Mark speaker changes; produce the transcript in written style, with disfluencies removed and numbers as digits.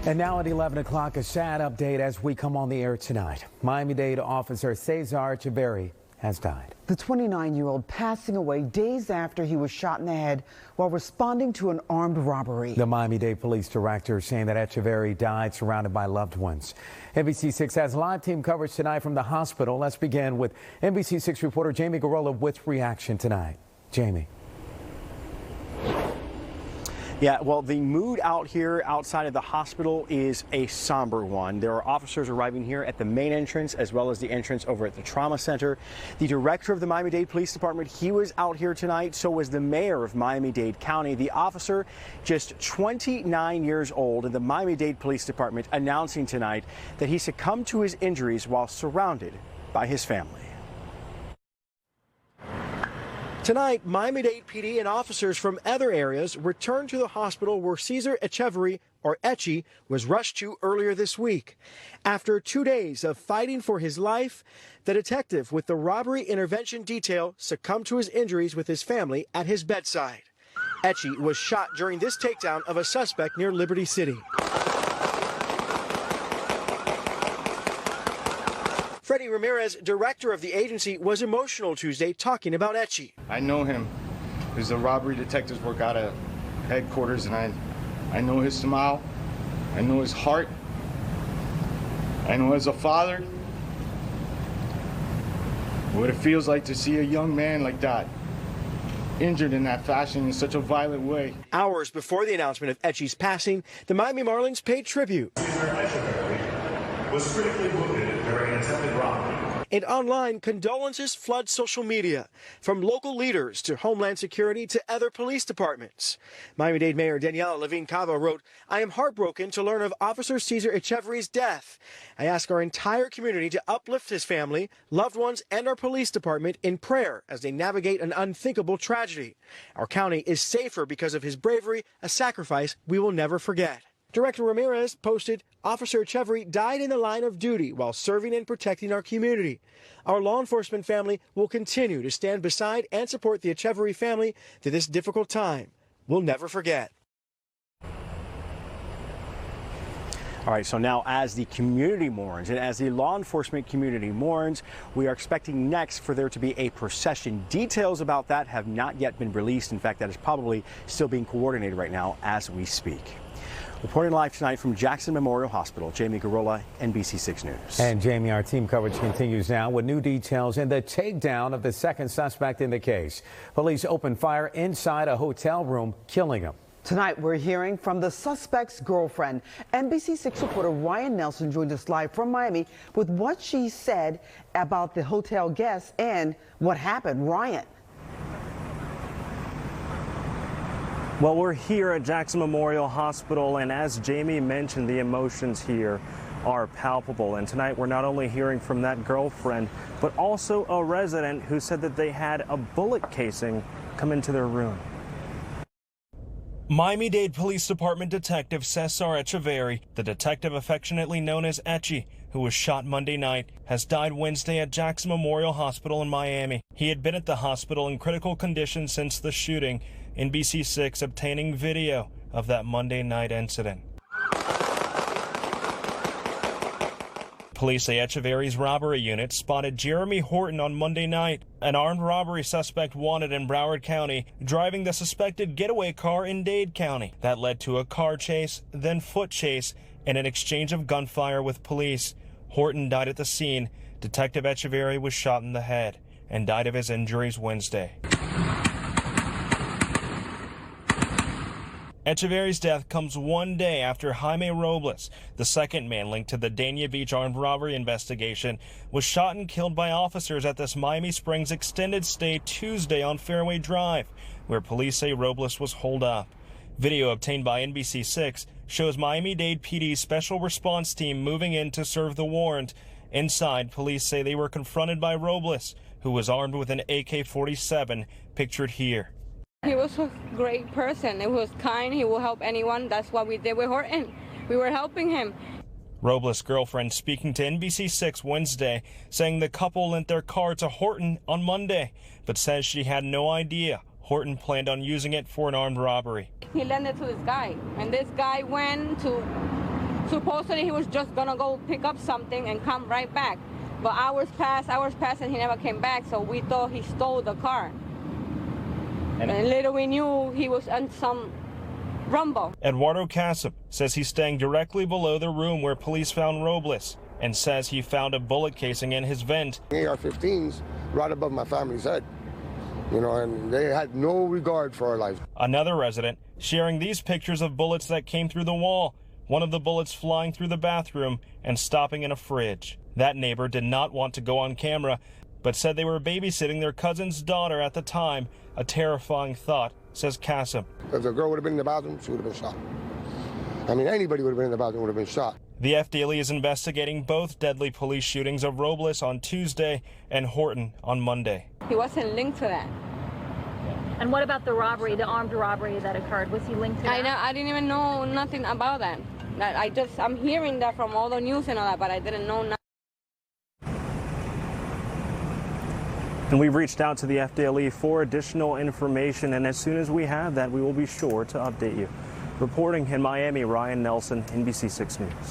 Speaker 1: And now at 11 o'clock, a sad update as we come on the air tonight. Miami-Dade officer Cesar Echaverry has died.
Speaker 2: The 29-year-old passing away days after he was shot in the head while responding to an armed robbery.
Speaker 1: The Miami-Dade police director saying that Echaverry died surrounded by loved ones. NBC6 has live team coverage tonight from the hospital. Let's begin with NBC6 reporter Jamie Guirola with reaction tonight. Jamie.
Speaker 3: Yeah, well, the mood out here outside of the hospital is a somber one. There are officers arriving here at the main entrance as well as the entrance over at the trauma center. The director of the Miami-Dade Police Department, he was out here tonight. So was the mayor of Miami-Dade County. The officer, just 29 years old, in the Miami-Dade Police Department, announcing tonight that he succumbed to his injuries while surrounded by his family. Tonight, Miami-Dade PD and officers from other areas returned to the hospital where Cesar Echaverry, or Echy, was rushed to earlier this week. After 2 days of fighting for his life, the detective with the robbery intervention detail succumbed to his injuries with his family at his bedside. Echy was shot during this takedown of a suspect near Liberty City. Freddie Ramirez, director of the agency, was emotional Tuesday talking about Echy.
Speaker 4: I know him. There's a robbery detectives work out of headquarters, and I know his smile. I know his heart. I know as a father what it feels like to see a young man like that injured in that fashion in such a violent way.
Speaker 3: Hours before the announcement of Echy's passing, the Miami Marlins paid tribute.
Speaker 5: Cesar Echaverry was critically wounded during an attempted robbery.
Speaker 3: And online, condolences flood social media, from local leaders to Homeland Security to other police departments. Miami-Dade Mayor Daniela Levine Cava wrote, "I am heartbroken to learn of Officer Cesar Echaverry's death. I ask our entire community to uplift his family, loved ones, and our police department in prayer as they navigate an unthinkable tragedy. Our county is safer because of his bravery, a sacrifice we will never forget." Director Ramirez posted, "Officer Echaverry died in the line of duty while serving and protecting our community. Our law enforcement family will continue to stand beside and support the Echaverry family through this difficult time. We'll never forget." All right, so now as the community mourns and as the law enforcement community mourns, we are expecting next for there to be a procession. Details about that have not yet been released. In fact, that is probably still being coordinated right now as we speak. Reporting live tonight from Jackson Memorial Hospital, Jamie Guirola, NBC6 News.
Speaker 1: And Jamie, our team coverage continues now with new details in the takedown of the second suspect in the case. Police opened fire inside a hotel room, killing him.
Speaker 2: Tonight, we're hearing from the suspect's girlfriend. NBC6 reporter Ryan Nelson joined us live from Miami with what she said about the hotel guests and what happened. Ryan.
Speaker 6: Well, we're here at Jackson Memorial Hospital, and as Jamie mentioned, the emotions here are palpable. And tonight we're not only hearing from that girlfriend, but also a resident who said that they had a bullet casing come into their room. Miami-Dade Police Department Detective Cesar Echaverry, the detective affectionately known as Echy, who was shot Monday night, has died Wednesday at Jackson Memorial Hospital in Miami. He had been at the hospital in critical condition since the shooting. NBC6 obtaining video of that Monday night incident. Police say Echeverry's robbery unit spotted Jeremy Horton on Monday night, an armed robbery suspect wanted in Broward County, driving the suspected getaway car in Dade County. That led to a car chase, then foot chase, and an exchange of gunfire with police. Horton died at the scene. Detective Echaverry was shot in the head and died of his injuries Wednesday. Echeverry's death comes 1 day after Jaime Robles, the second man linked to the Dania Beach armed robbery investigation, was shot and killed by officers at this Miami Springs extended stay Tuesday on Fairway Drive, where police say Robles was holed up. Video obtained by NBC6 shows Miami-Dade PD's special response team moving in to serve the warrant. Inside, police say they were confronted by Robles, who was armed with an AK-47, pictured here.
Speaker 7: He was a great person. He was kind. He will help anyone. That's what we did with Horton. We were helping him.
Speaker 6: Robles' girlfriend speaking to NBC6 Wednesday, saying the couple lent their car to Horton on Monday, but says she had no idea Horton planned on using it for an armed robbery.
Speaker 7: He lent it to this guy, and this guy went to Supposedly he was just gonna go pick up something and come right back. But hours passed, and he never came back, so we thought he stole the car. And later we knew he was on some rumble.
Speaker 6: Eduardo Cassim says he's staying directly below the room where police found Robles and says he found a bullet casing in his vent.
Speaker 8: AR-15s right above my family's head, you know, and they had no regard for our life.
Speaker 6: Another resident sharing these pictures of bullets that came through the wall, one of the bullets flying through the bathroom and stopping in a fridge. That neighbor did not want to go on camera, but said they were babysitting their cousin's daughter at the time. A terrifying thought, says Cassim.
Speaker 8: If the girl would have been in the bathroom, she would have been shot. I mean, anybody would have been in the bathroom would have been shot.
Speaker 6: The FDLE is investigating both deadly police shootings of Robles on Tuesday and Horton on Monday.
Speaker 7: He wasn't linked to that.
Speaker 9: And what about the robbery, the armed robbery that occurred? Was he linked to that?
Speaker 7: I didn't even know nothing about that. I'm hearing that from all the news and all that, but I didn't know nothing.
Speaker 6: And we've reached out to the FDLE for additional information, and as soon as we have that, we will be sure to update you. Reporting in Miami, Ryan Nelson, NBC6 News.